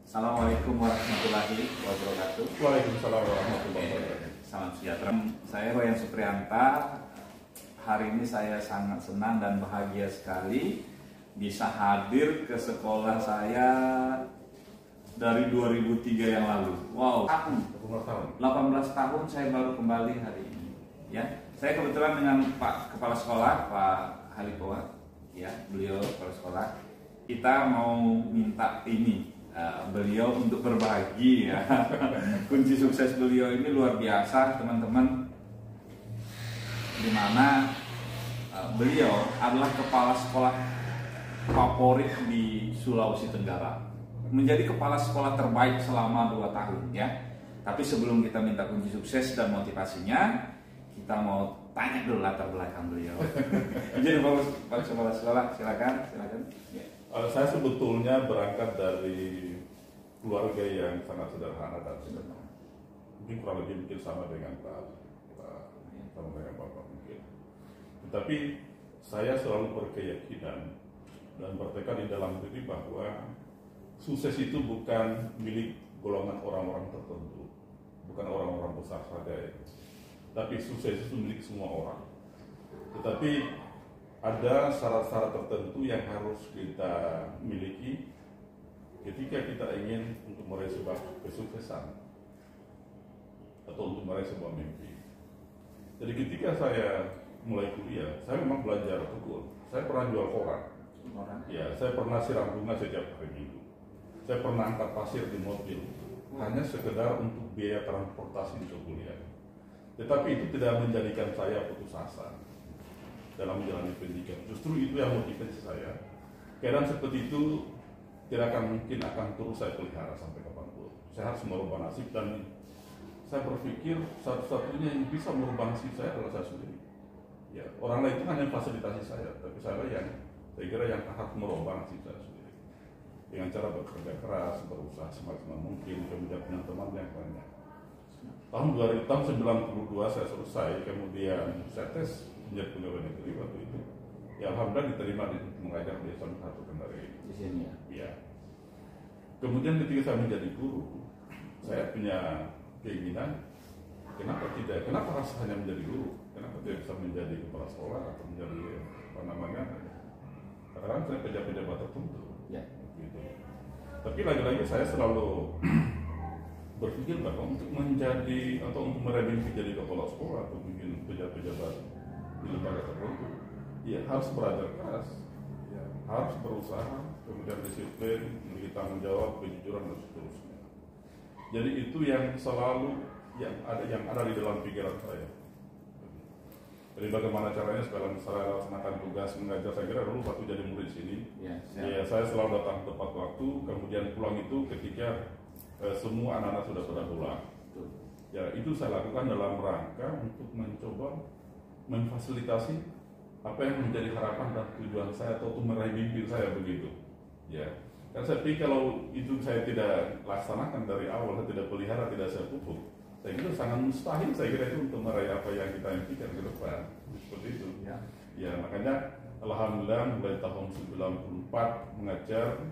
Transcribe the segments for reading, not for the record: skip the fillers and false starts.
Assalamualaikum warahmatullahi wabarakatuh. Waalaikumsalam warahmatullahi wabarakatuh. Salam sejahtera. Saya Wayan Suprianta. Hari ini saya sangat senang dan bahagia sekali bisa hadir ke sekolah saya dari 2003 yang lalu. Wow, 18 tahun saya baru kembali hari ini. Ya, saya kebetulan dengan Pak Kepala Sekolah, Pak Halipoa, ya, beliau kepala sekolah. Kita mau minta ini beliau untuk berbagi, ya. Kunci sukses beliau ini luar biasa, teman-teman. Dimana beliau adalah kepala sekolah favorit di Sulawesi Tenggara, menjadi kepala sekolah terbaik selama 2 tahun, ya. Tapi sebelum kita minta kunci sukses dan motivasinya, kita mau tanya dulu latar belakang beliau. Jadi Pak Kepala Sekolah, silakan. Ya. Saya sebetulnya berangkat dari keluarga yang sangat sederhana dan sederhana. Mungkin kurang lebih mungkin sama dengan sama dengan Bapak mungkin. Tetapi saya selalu berkeyakinan dan bertekad di dalam diri bahwa sukses itu bukan milik golongan orang-orang tertentu, bukan orang-orang besar saja ya. Tapi sukses itu milik semua orang. Tetapi ada syarat-syarat tertentu yang harus kita miliki ketika kita ingin untuk meraih sebuah kesuksesan atau untuk meraih sebuah mimpi. Jadi ketika saya mulai kuliah, saya memang belajar tekun. Saya pernah jual koran. Ya, saya pernah siram bunga setiap hari Minggu. Saya pernah angkat pasir di mobil, hanya sekedar untuk biaya transportasi untuk kuliah. Tetapi itu tidak menjadikan saya putus asa dalam menjalani pendidikan. Justru itu yang motivasi saya. Keadaan seperti itu tidak akan mungkin terus saya pelihara sampai kapanpun. Saya harus merubah nasib, dan saya berpikir satu-satunya yang bisa merubah nasib saya adalah saya sendiri. Ya, orang lain itu hanya fasilitasi saya, tapi saya kira yang harus merubah nasib saya sendiri. Dengan cara bekerja keras, berusaha semaksimal mungkin, kemudian punya teman yang banyak. Tahun 1992 saya selesai, kemudian saya tes menjadi pegawai negeri waktu itu. Ya, alhamdulillah diterima mengajar di salah satu Kendari Di sini ya. Ya. Kemudian ketika saya menjadi guru, saya punya keinginan, kenapa harus hanya menjadi guru? Kenapa tidak bisa menjadi kepala sekolah atau menjadi kadang-kadang saya pejabat-pejabat tertentu. Ya. Gitu. Tapi lagi-lagi saya selalu berpikir bahwa untuk menjadi atau untuk meraih menjadi kepala sekolah atau mungkin pejabat-pejabat di lembaga tertentu, ya harus belajar keras, ya, harus berusaha, kemudian disiplin, memiliki tanggung jawab, kejujuran dan seterusnya. Jadi itu yang selalu yang ada di dalam pikiran saya. Jadi bagaimana caranya sekarang saya laksanakan tugas mengajar, saya kira dulu waktu jadi murid sini, ya saya selalu datang tepat waktu, kemudian pulang itu ketika semua anak-anak sudah pada pulang. Ya, itu saya lakukan dalam rangka untuk mencoba memfasilitasi apa yang menjadi harapan dan tujuan saya atau untuk meraih mimpi saya begitu. Ya, kan saya pikir kalau itu saya tidak laksanakan dari awal, saya tidak pelihara, tidak saya pupuk, saya kira sangat mustahil saya kira itu untuk meraih apa yang kita impikan ke depan. Seperti itu. Ya, makanya alhamdulillah mulai tahun 94 mengajar,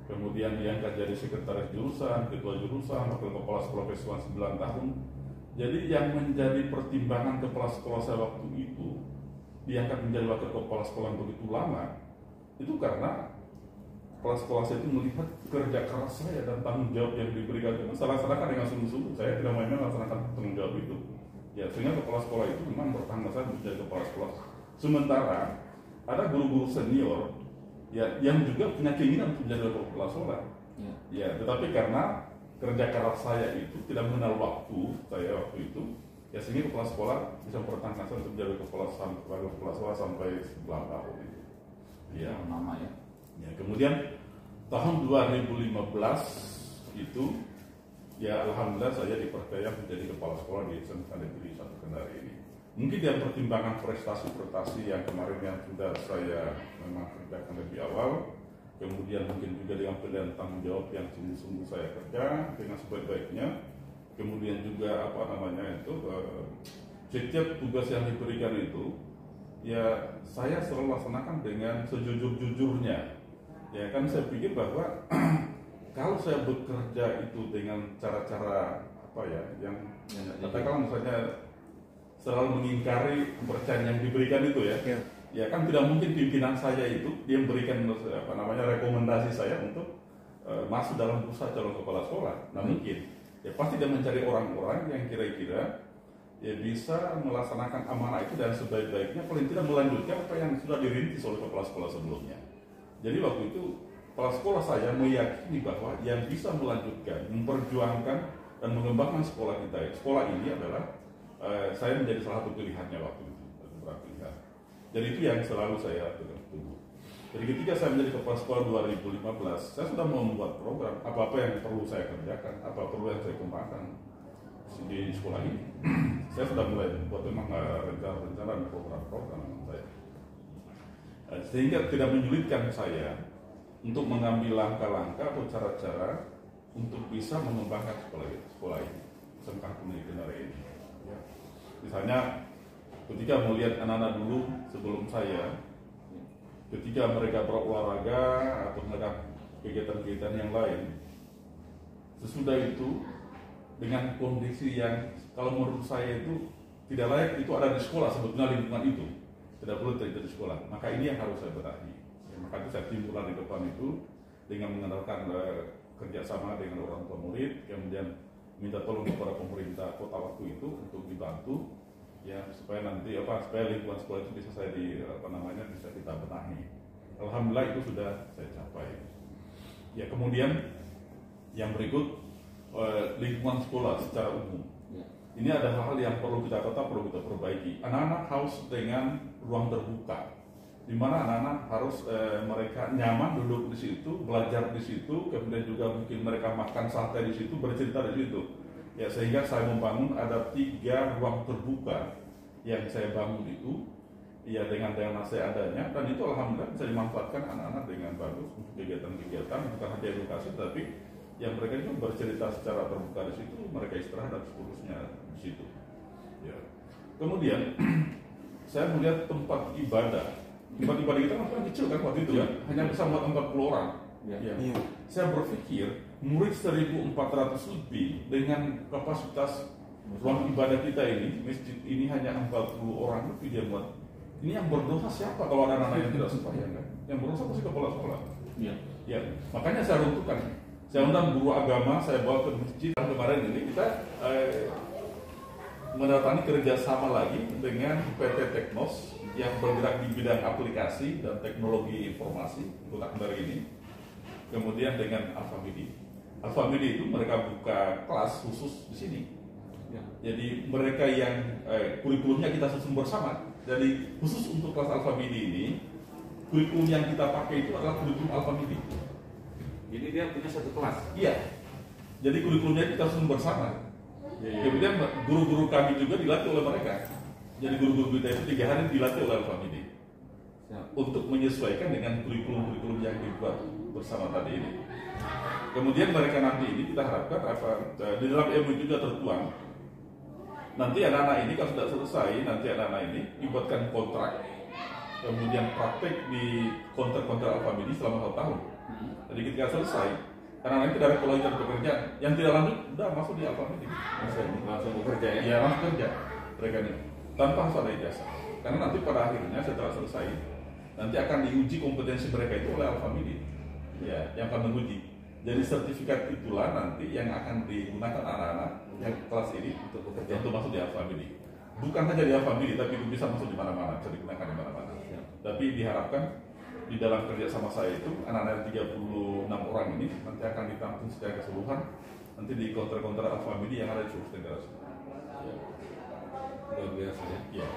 kemudian diangkat jadi sekretaris jurusan, ketua jurusan, wakil kepala sekolah keseluruhan 9 tahun. Jadi yang menjadi pertimbangan kepala sekolah saya waktu itu diangkat menjadi wakil kepala sekolah yang begitu lama, itu karena kepala sekolah saya itu melihat kerja keras saya dan tanggung jawab yang diberikan itu saya laksanakan dengan sungguh-sungguh. Saya tidak main-main melaksanakan tanggung jawab itu. Ya, sehingga kepala sekolah itu memang bertanggung jawab menjadi kepala sekolah. Sementara ada guru-guru senior ya yang juga punya keinginan untuk menjadi kepala sekolah. Ya, tetapi karena kerja keras saya itu tidak mengenal waktu saya waktu itu, ya sehingga kepala sekolah bisa bertahan untuk menjadi kepala sekolah sampai 9 tahun itu. Ya, Lama ya. Ya, kemudian tahun 2015 itu, ya alhamdulillah saya dipercaya menjadi kepala sekolah di SMK Negeri 1 Kendari ini. Mungkin dia pertimbangan prestasi-prestasi yang kemarin yang sudah saya memang kerjakan lebih awal, kemudian mungkin juga dengan pilihan tanggung jawab yang sungguh-sungguh saya kerja dengan sebaik-baiknya, kemudian juga setiap tugas yang diberikan itu, ya saya selalu laksanakan dengan sejujur-jujurnya. Ya kan saya pikir bahwa kalau saya bekerja itu dengan cara-cara apa ya, yang katakanlah misalnya selalu mengingkari kepercayaan yang diberikan itu ya, ya kan tidak mungkin pimpinan saya itu dia memberikan apa namanya rekomendasi saya untuk masuk dalam bursa calon kepala sekolah. Nah mungkin ya pasti dia mencari orang-orang yang kira-kira ya bisa melaksanakan amanah itu dan sebaik-baiknya paling tidak melanjutkan apa yang sudah dirintis oleh kepala sekolah sebelumnya. Jadi waktu itu kepala sekolah saya meyakini bahwa yang bisa melanjutkan, memperjuangkan dan mengembangkan sekolah kita, sekolah ini adalah saya menjadi salah satu pilihannya waktu itu. Jadi itu yang selalu saya tunggu. Jadi ketika saya menjadi kepala sekolah 2015, saya sudah membuat program apa-apa yang perlu saya kerjakan, apa perlu yang saya kembangkan di sekolah ini. Saya sudah mulai membuat memang rencana dan program-program saya. Sehingga tidak menyulitkan saya untuk mengambil langkah-langkah atau cara-cara untuk bisa mengembangkan sekolah ini, SMK Pendidikan hari ini. Ya. Misalnya ketika melihat anak-anak dulu sebelum saya, ketika mereka berolahraga atau melakukan kegiatan-kegiatan yang lain, sesudah itu dengan kondisi yang kalau menurut saya itu tidak layak itu ada di sekolah, sebetulnya lingkungan itu tidak perlu terjadi di sekolah. Maka ini yang harus saya benahi. Ya, maka itu saya timbulkan di depan itu dengan mengandalkan kerjasama dengan orang tua murid, kemudian minta tolong kepada pemerintah kota waktu itu untuk dibantu ya supaya nanti supaya lingkungan sekolah itu bisa saya bisa kita benahi. Alhamdulillah itu sudah saya capai. Ya kemudian yang berikut lingkungan sekolah secara umum. Ini ada hal-hal yang perlu kita perbaiki. Anak-anak harus dengan ruang terbuka, di mana anak-anak harus mereka nyaman duduk di situ, belajar di situ, kemudian juga mungkin mereka makan santai di situ, bercerita di situ. Ya sehingga saya membangun ada 3 ruang terbuka yang saya bangun itu, ya dengan dana seadanya, dan itu alhamdulillah bisa dimanfaatkan anak-anak dengan bagus untuk kegiatan-kegiatan bukan hanya edukasi, tapi yang mereka juga bercerita secara terbuka di situ, mereka istirahat dan seterusnya di situ. Ya. Kemudian saya melihat tempat ibadah kita kan kecil kan waktu itu ya, hanya bisa muat 40 orang. Ya. Saya berpikir murid 1.400 lebih dengan kapasitas ruang ibadah kita ini, masjid ini hanya 40 orang lebih dia buat. Ini yang berdosa siapa kalau ada anak-anak yang tidak sembahyang kan? Yang berdosa pasti kepala sekolah. Ya. Makanya saya runtuhkan. Saya undang guru agama, saya bawa ke masjid. Kemarin ini kita mendatangi kerjasama lagi dengan PT Teknos yang bergerak di bidang aplikasi dan teknologi informasi Kota Kendari ini. Kemudian dengan Alfamidi. Alfamidi itu mereka buka kelas khusus di sini. Ya. Jadi mereka yang kurikulumnya kita susun bersama. Jadi khusus untuk kelas Alfamidi ini, kurikulum yang kita pakai itu adalah kurikulum Alfamidi. Jadi dia punya satu kelas. Iya. Jadi kurikulumnya kita susun bersama. Kemudian guru-guru kami juga dilatih oleh mereka. Jadi guru-guru kita itu 3 hari dilatih oleh Alfamidi untuk menyesuaikan dengan kurikulum-kurikulum yang dibuat bersama tadi ini. Kemudian mereka nanti ini kita harapkan di dalam ilmu juga tertuang. Nanti anak-anak ini kalau sudah selesai, nanti anak-anak ini dibuatkan kontrak, kemudian praktek di kontrak-kontrak Alfamidi selama 1 tahun. Jadi ketika selesai, anak-anak itu dari pelajari pekerjaan yang tidak lanjut, udah masuk di Alfamidi. Langsung bekerja ya? Iya, langsung kerja mereka ini tanpa harus ada ijazah. Karena nanti pada akhirnya setelah selesai, nanti akan diuji kompetensi mereka itu oleh Alfamidi. Ya, yang akan menguji. Jadi sertifikat itulah nanti yang akan digunakan anak-anak yang kelas ini untuk bekerja, untuk masuk di Alfamidi. Bukan hanya di Alfamidi, tapi itu bisa masuk di mana-mana, bisa digunakan di mana-mana. Ya. Tapi diharapkan di dalam kerja sama saya itu anak-anak 36 orang ini nanti akan ditampung secara keseluruhan nanti di kontrak-kontrak Alfamidi yang ada di seluruh negara. Ya. Luar biasa ya. Ya.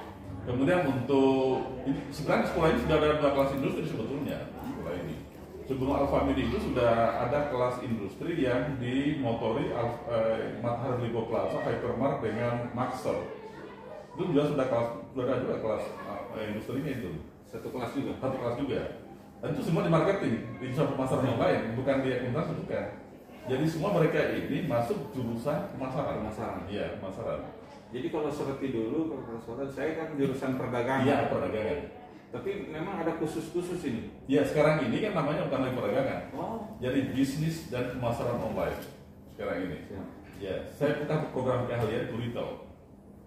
Kemudian untuk sebenarnya sekolah ini sudah ada 2 kelas industri sebetulnya. Sekolah ini sebelum Alfamidi itu sudah ada kelas industri yang dimotori Matahari Lipo Plaza, Hypermart dengan Maxel. Itu sudah ada juga kelas industrinya itu. Satu kelas juga. Satu kelas juga. Dan itu semua di marketing, di pusat pemasaran yang lain, bukan di akuntansi bukan. Jadi semua mereka ini masuk jurusan pemasaran. Iya, pemasaran. Jadi kalau seperti dulu, kalau saya kan jurusan perdagangan. Iya, perdagangan. Tapi memang ada khusus-khusus ini. Ya sekarang ini kan namanya bukan lagi perdagangan. Oh. Jadi bisnis dan pemasaran online sekarang ini. Ya. Ya, saya buka program keahlian itu retail.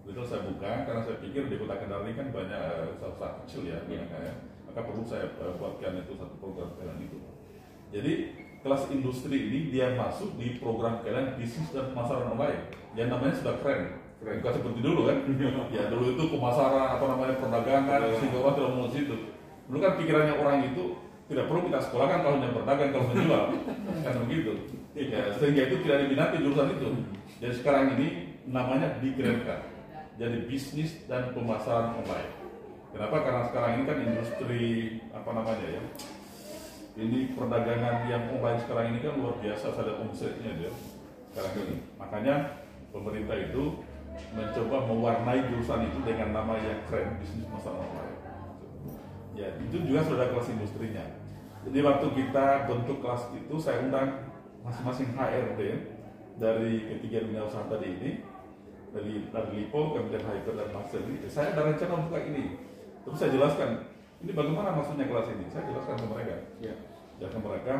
Retail saya buka karena saya pikir di Kota Kendal ini kan banyak usaha kecil ya, maka perlu saya buatkan itu satu program keahlian itu. Jadi kelas industri ini dia masuk di program keahlian bisnis dan pemasaran online. Yang namanya sudah keren. Bukan seperti dulu kan? Ya dulu itu pemasaran apa namanya perdagangan, sehingga orang tidak mau situ. Dulu kan pikirannya orang itu tidak perlu kita sekolahkan kalau hanya berdagang, kalau menjual, kan begitu. Ya, sehingga itu tidak diminati jurusan itu. Jadi sekarang ini namanya dikerenkan. Jadi bisnis dan pemasaran online. Kenapa? Karena sekarang ini kan industri apa namanya ya? Ini perdagangan yang online sekarang ini kan luar biasa, ada omsetnya dia sekarang ini. Makanya pemerintah itu mencoba mewarnai jurusan itu dengan nama yang keren, bisnis pemasaran online. Ya, itu juga sudah ada kelas industrinya. Jadi waktu kita bentuk kelas itu saya undang masing-masing HRD dari ketiga dunia usaha tadi ini, dari Lipo, kemudian Hyper dan Master ini. Saya ada rencana untuk kayak ini. Terus saya jelaskan, ini bagaimana maksudnya kelas ini? Saya jelaskan ke mereka. Ya. Jelaskan ke mereka,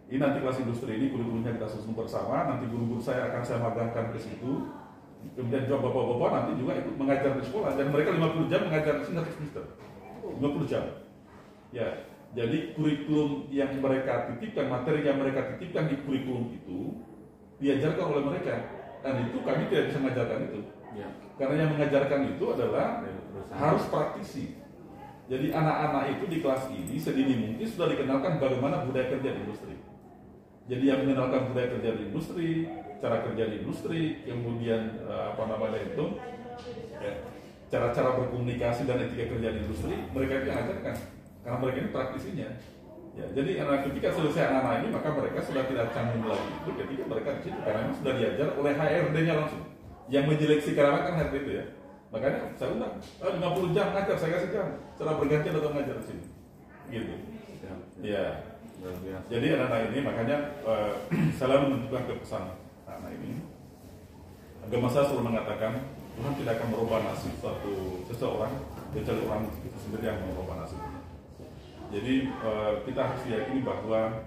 ini nanti kelas industri ini kurikulumnya kita susun bersama. Nanti guru-guru saya akan saya magangkan ke situ. Kemudian juga bapak-bapak nanti juga ikut mengajar di sekolah. Dan mereka 50 jam mengajar di sini semester. 50 jam. Ya, jadi kurikulum yang mereka titipkan, materi yang mereka titipkan di kurikulum itu diajarkan oleh mereka. Dan itu kami tidak bisa mengajarkan itu. Ya. Karena yang mengajarkan itu adalah harus praktisi. Jadi anak-anak itu di kelas ini sedini mungkin sudah dikenalkan bagaimana budaya kerja di industri. Jadi yang mengenalkan budaya kerja di industri, cara kerja di industri, kemudian apa namanya itu, ya, cara-cara berkomunikasi dan etika kerja di industri, mereka itu yang ajarkan. Karena mereka ini praktisinya. Ya, jadi ketika selesai anak-anak ini, maka mereka sudah tidak canggung lagi itu ketika mereka di situ, karena sudah diajar oleh HRD-nya langsung. Yang menyeleksi karyawan kan HRD itu ya. Makanya saya undang, 50 jam ngajar, saya kasih jam, secara bergantian atau ngajar di sini. Gitu. Ya. Jadi anak-anak ini makanya saya menentukan kepesan anak ini. Agama saya selalu mengatakan Tuhan tidak akan merubah nasib seseorang kecuali orang itu sendiri yang merubah nasib. Jadi kita harus yakini bahwa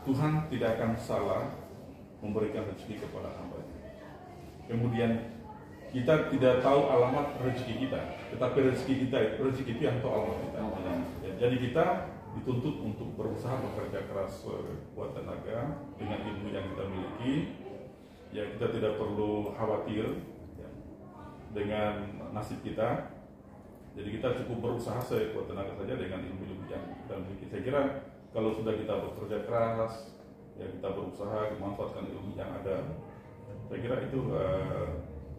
Tuhan tidak akan salah memberikan rezeki kepada hamba-Nya. Kemudian kita tidak tahu alamat rezeki kita, tetapi rezeki itu yang tahu alamat kita. Ya, jadi kita dituntut untuk berusaha bekerja keras buat tenaga dengan ilmu yang kita miliki. Ya, kita tidak perlu khawatir ya, dengan nasib kita. Jadi kita cukup berusaha sekuat tenaga saja dengan ilmu-ilmu yang kita miliki. Saya kira kalau sudah kita bekerja keras, ya kita berusaha memanfaatkan ilmu yang ada. Saya kira itu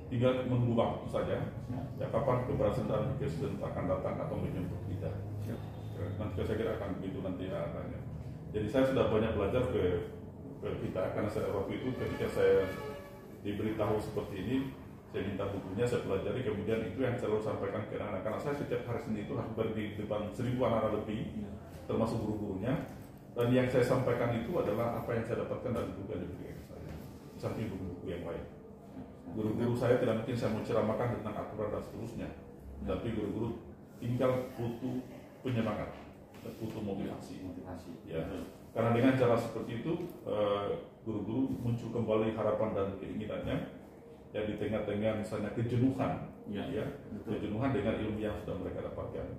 tinggal menunggu waktu saja. Ya kapan keberhasilan presiden akan datang atau menjemput kita. Nanti saya kira akan begitu nanti adanya. Jadi saya sudah banyak belajar ke kita karena waktu itu ketika saya diberitahu seperti ini, saya minta bukunya, saya pelajari, kemudian itu yang selalu sampaikan ke anak-anak. Karena saya setiap hari Senin itu harus berdiri di depan 1000 anak-anak lebih, termasuk guru-gurunya. Dan yang saya sampaikan itu adalah apa yang saya dapatkan dari buku yang diberikan ke saya, samping buku-buku yang lain. Guru-guru saya tidak mungkin saya mau ceramahkan tentang aturan dan seterusnya, tapi guru-guru tinggal butuh penyemangat, butuh motivasi. Ya. Karena dengan cara seperti itu, guru-guru muncul kembali harapan dan keinginannya. Yang di tengah-tengah misalnya kejenuhan, ya, kejenuhan dengan ilmu yang sudah mereka dapatkan.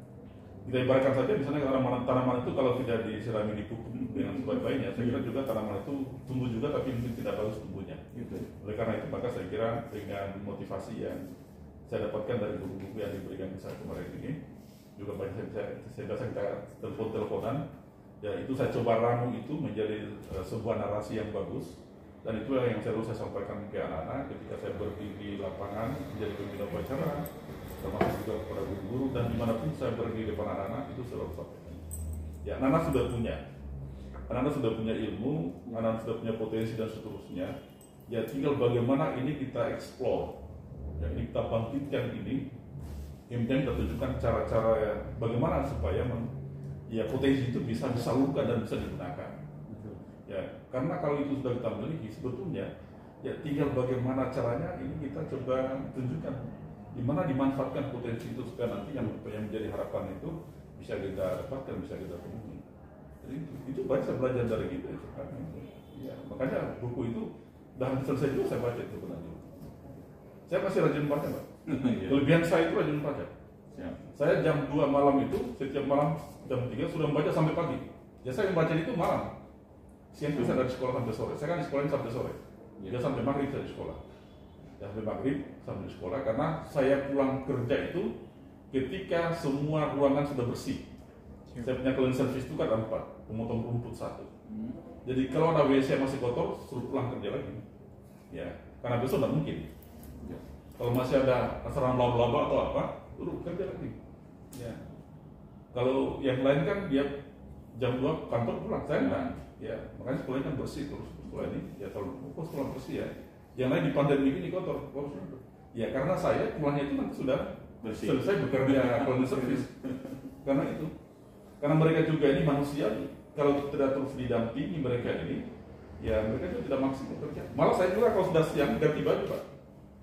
Kita ibaratkan saja misalnya tanaman itu kalau tidak disirami di pupuk dengan sebaik-baiknya, saya kira juga tanaman itu tumbuh juga tapi mungkin tidak bagus tumbuhnya. Oleh karena itu maka saya kira dengan motivasi yang saya dapatkan dari buku-buku yang diberikan ke saya kemarin ini, juga banyak saya biasa kita telepon-teleponan, ya itu saya coba ramu itu menjadi sebuah narasi yang bagus. Dan itulah yang selalu saya sampaikan ke anak-anak ketika saya berdiri di lapangan menjadi pembina upacara, termasuk juga kepada guru-guru dan dimanapun saya berdiri di depan anak-anak itu selalu sampaikan. Ya, anak-anak sudah punya ilmu, anak-anak sudah punya potensi dan seterusnya. Ya, tinggal bagaimana ini kita explore, ya ini kita bangkitkan ini, kemudian kita tunjukkan cara-cara bagaimana supaya ya potensi itu bisa disalurkan dan bisa digunakan. Ya, karena kalau itu sudah kita miliki sebetulnya ya tinggal bagaimana caranya ini kita coba tunjukkan di mana dimanfaatkan potensi itu supaya nanti yang menjadi harapan itu bisa kita dapatkan, bisa kita temui. Jadi itu banyak saya belajar dari kita itu kan. Ya, makanya buku itu udah hampir selesai juga saya baca itu sebenarnya. Saya masih rajin baca, Pak. Kelebihan saya itu rajin baca. Saya jam 2 malam itu, setiap malam jam 3 sudah membaca sampai pagi. Ya saya membaca itu malam. Siang itu saya dari sekolah sampai sore. Saya kan di sekolah sampai sore. Ya sampai maghrib saya di sekolah. Ya sampai maghrib sampai di sekolah karena saya pulang kerja itu ketika semua ruangan sudah bersih. Saya punya clean service itu kan ada 4, pemotong rumput 1. Jadi kalau ada WC masih kotor, suruh pulang kerja lagi. Ya, karena besok tidak mungkin. Kalau masih ada serang laba-laba atau apa, suruh kerja lagi. Ya. Kalau yang lain kan dia jam 2 kantor pulang, saya enggak. Ya, makanya sekolahnya kan bersih terus sekolah ini. Ya kalau sekolah bersih ya. Yang lain di pandemi ini kotor. Ya karena saya pulangnya itu nanti sudah bersih. Selesai bekerja clean service. Karena itu. Karena mereka juga ini manusia, kalau tidak terus didampingi mereka ini, ya mereka juga tidak maksimal kerja. Malah saya juga kalau sudah siang ganti baju, Pak.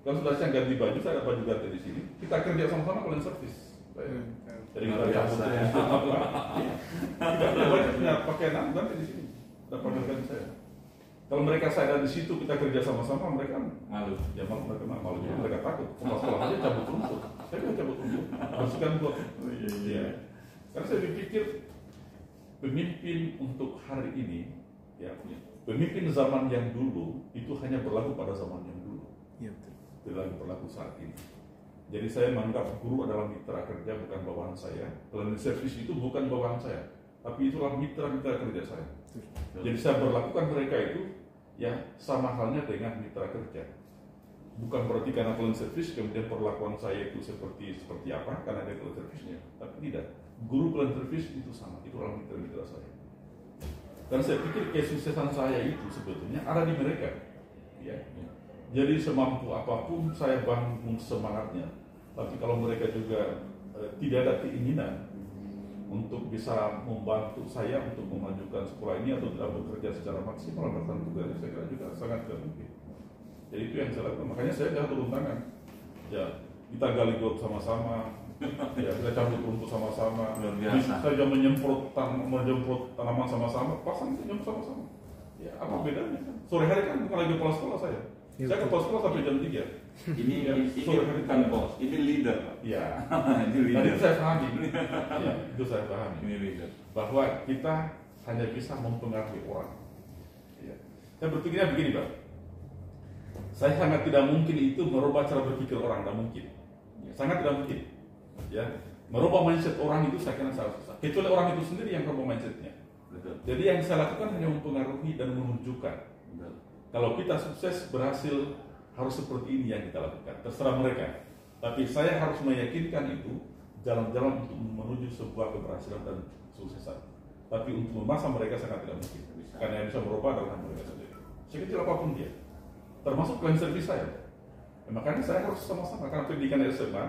Kalau sudah siang ganti baju, saya ada baju ganti di sini. Kita kerja sama-sama clean service. Jadi kita cabut apa? Tidak banyak punya pakaian ganti di sini. Dapat ganti saya. Kalau mereka saya ada di situ kita kerja sama-sama, mereka malu. Ya malu mereka malu juga. Mereka takut. Sekolah aja cabut rumput. Saya juga cabut rumput. Bersihkan got. Iya. Karena saya berpikir pemimpin untuk hari ini, ya, pemimpin zaman yang dulu itu hanya berlaku pada zaman yang dulu, tidak lagi berlaku saat ini. Jadi saya menganggap guru adalah mitra kerja bukan bawahan saya. Cleaning service itu bukan bawahan saya, tapi itulah mitra-mitra kerja saya. Jadi saya berlakukan mereka itu ya sama halnya dengan mitra kerja. Bukan berarti karena cleaning service kemudian perlakuan saya itu seperti apa karena ada cleaning service-nya, tapi tidak. Guru cleaning service itu sama, itu adalah mitra-mitra saya. Dan saya pikir kesuksesan saya itu sebetulnya ada di mereka. Ya. Jadi semampu apapun saya bangun semangatnya, tapi kalau mereka juga tidak ada keinginan untuk bisa membantu saya untuk memajukan sekolah ini atau tidak bekerja secara maksimal melakukan tugasnya, saya kira juga sangat tidak mungkin. Jadi itu yang saya lakukan. Makanya saya sudah turun tangan. Ya, kita gali got sama-sama. Ya, kita cabut rumput sama-sama. Saya juga menyemprot tanaman sama-sama, pasang senyum sama-sama. Ya, apa bedanya? Sore hari kan bukan lagi kepala sekolah saya. Saya kepala sekolah sampai jam 3. Ini ya, sore hari bukan bos, ini leader. Ya, ini leader. Itu saya pahami. Ya, itu saya pahami. Ini leader. Bahwa kita hanya bisa mempengaruhi orang. Ya. Saya berpikirnya begini, Pak. Saya sangat tidak mungkin itu merubah cara berpikir orang, tidak mungkin. Sangat tidak mungkin. Ya, merubah mindset orang itu saya kira sangat susah. Kecuali orang itu sendiri yang merubah mindsetnya. Betul. Jadi yang saya lakukan hanya mempengaruhi dan menunjukkan. Betul. Kalau kita sukses berhasil harus seperti ini yang kita lakukan. Terserah mereka. Tapi saya harus meyakinkan itu jalan-jalan untuk menuju sebuah keberhasilan dan kesuksesan. Tapi untuk memaksa mereka sangat tidak mungkin. Karena yang bisa merubah adalah mereka sendiri. Sekecil apapun dia. Termasuk cleaning service saya. Makanya saya harus sama-sama karena pendidikan SMA.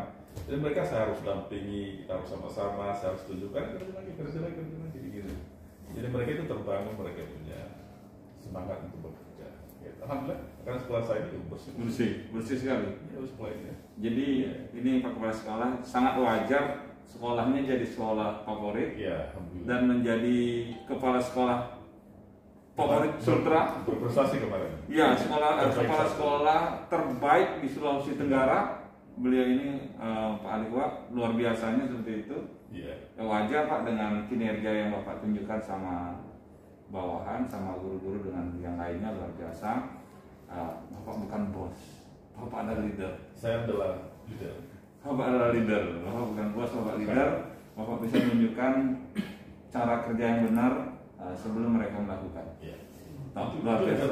Dan mereka saya harus dampingi, kita harus sama-sama, saya harus tunjukkan kerja lagi gitu. Jadi mereka itu terbangun, mereka punya semangat untuk bekerja. Ya, alhamdulillah, karena sekolah saya itu bersih sekali. Ya, sekolah ini. Jadi ini Pak Kepala Sekolah sangat wajar sekolahnya jadi sekolah favorit. Ya, dan menjadi kepala sekolah favorit Sultra. Berprestasi kemarin. Ya, kepala sekolah terbaik di Sulawesi Tenggara. Beliau ini Pak Alikwa luar biasanya seperti itu. Iya. Wajar Pak dengan kinerja yang Bapak tunjukkan sama bawahan, sama guru-guru dengan yang lainnya luar biasa. Bapak bukan bos, Bapak adalah leader. Saya adalah leader. Bapak adalah leader, Bapak bukan bos, Bapak leader. Bapak bisa menunjukkan cara kerja yang benar sebelum mereka melakukan. Iya. Luar biasa.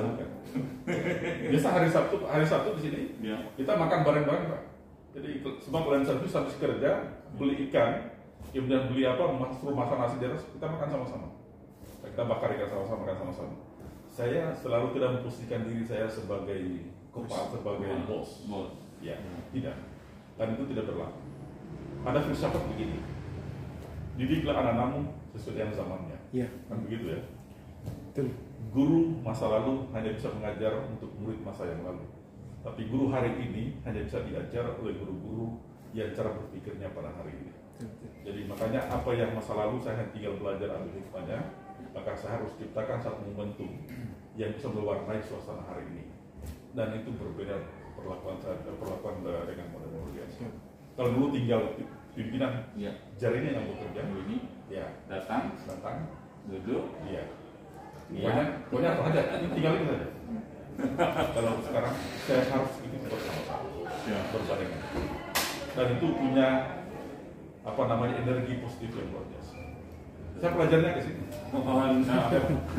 Biasa hari Sabtu di sini ya. Kita makan bareng-bareng Pak. Jadi semua cleaning service habis kerja beli ikan, kemudian beli suruh masak nasi di atas, kita makan sama-sama. Kita bakar ikan sama-sama, makan sama-sama. Saya selalu tidak memposisikan diri saya sebagai kepala, sebagai bos. Ya, tidak. Dan itu tidak berlaku. Ada filsafat begini. Didiklah anak-anakmu sesuai dengan zamannya. Iya. Kan begitu ya. Betul. Guru masa lalu hanya bisa mengajar untuk murid masa yang lalu. Tapi guru hari ini hanya bisa diajar oleh guru-guru yang cara berpikirnya pada hari ini. Jadi makanya apa yang masa lalu saya tinggal belajar ambil hikmahnya, maka saya harus ciptakan satu momentum yang bisa mewarnai suasana hari ini. Dan itu berbeda perlakuan dengan modern biasa. Kalau dulu tinggal pimpinan, Ya. jarinya yang bekerja, Ini ya datang, duduk, iya. ya. Pokoknya apa aja, tinggal itu saja. Kalau sekarang saya harus itu bersama-sama, Ya. berbarengan. Dan itu punya apa namanya energi positif yang luar biasa. Saya pelajarnya ke sini.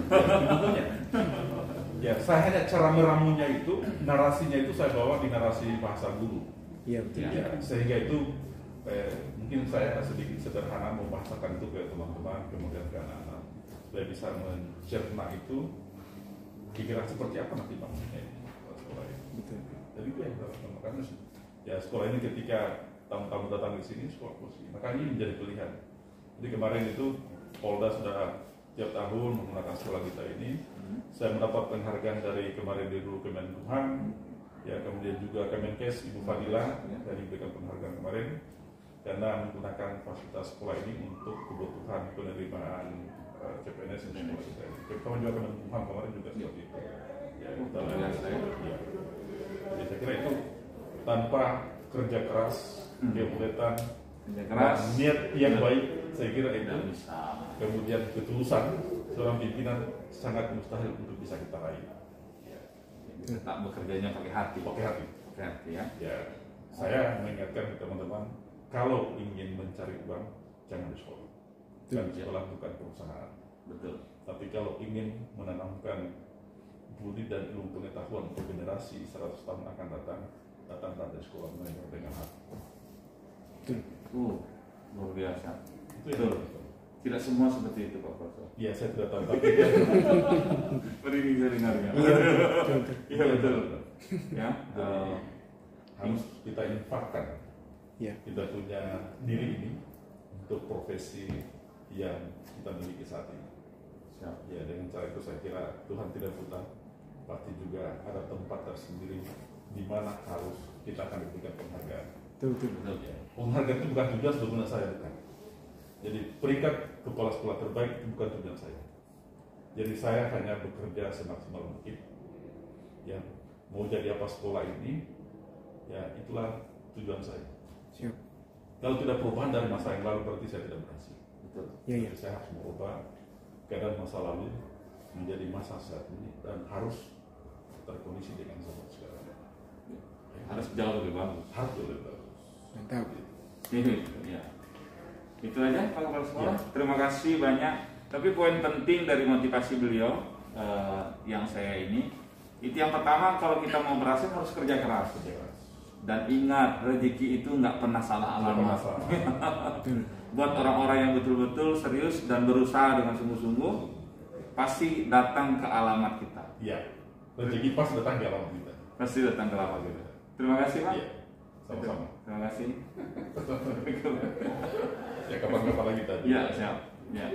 Sebetulnya, ya saya hanya cara meramunya itu, narasinya itu saya bawa di narasi bahasa guru. Iya betul. Ya, sehingga itu mungkin saya sedikit sederhana membahasakan itu ke teman-teman, kemudian ke anak-anak, supaya bisa mencerna itu kira-kira seperti apa nanti maksudnya sekolah ini. Betul. Jadi itu yang kita lakukan. Karena ya sekolah ini ketika tamu-tamu datang di sini sekolah kursi, maka ini menjadi pilihan. Jadi kemarin itu Polda sudah tiap tahun menggunakan sekolah kita ini. Saya mendapat penghargaan dari kemarin dulu Kemenkumham, ya kemudian juga Kemenkes Ibu Fadila yang diberikan penghargaan kemarin karena menggunakan fasilitas sekolah ini untuk kebutuhan penerimaan CPNS di sekolah kita. Kita juga Kemenkumham kemarin juga seperti itu. Ya, kita lihat saya. Ya. Jadi saya kira itu tanpa kerja keras, kemudian niat yang baik, saya kira itu bisa. kemudian ketulusan seorang pimpinan sangat mustahil untuk bisa kita raih. Tak bekerjanya pakai hati. Pakai hati. Pakai hati ya. Ya, saya mengingatkan ke teman-teman, kalau ingin mencari uang, jangan di sekolah. Dan sekolah bukan perusahaan. Betul. Tapi kalau ingin menanamkan budi dan ilmu pengetahuan untuk generasi 100 tahun akan datanglah dari sekolah mengajar dengan hati. Luar biasa. Itu yang Betul. Tidak semua seperti itu Pak Profesor. ya saya tidak tahu. Merinding saya dengarnya. Iya betul. Ya. Harus kita infakkan. Ya. Kita punya diri ini untuk profesi yang kita miliki saat ini. Siap. Ya, dengan cara itu saya kira Tuhan tidak buta, pasti juga ada tempat tersendiri di mana harus kita akan diberikan penghargaan. Betul. Ya. Penghargaan itu bukan tujuan sebetulnya saya, bukan. Jadi peringkat kepala sekolah terbaik itu bukan tujuan saya. Jadi saya hanya bekerja semaksimal mungkin. Ya, mau jadi apa sekolah ini, ya itulah tujuan saya. Siap. Kalau tidak perubahan dari masa yang lalu berarti saya tidak berhasil. Betul. Iya. Jadi saya harus merubah keadaan masa lalu menjadi masa saat ini dan harus terkondisi dengan zaman sekarang. Harus jauh lebih bagus. Harus lebih bagus. Mantap. Ya. Itu aja Pak Kepala Sekolah. Ya. Terima kasih banyak. Tapi poin penting dari motivasi beliau yang saya ini, itu yang pertama kalau kita mau berhasil harus kerja keras. Dan ingat rezeki itu nggak pernah salah alamat. Buat orang-orang yang betul-betul serius dan berusaha dengan sungguh-sungguh, pasti datang ke alamat kita. Iya. Rezeki pas datang di alamat kita. Pasti datang ke alamat kita. Terima kasih Pak. Iya. Sama-sama. Terima kasih. Ya kapan-kapan lagi tadi. Ya siap. Ya.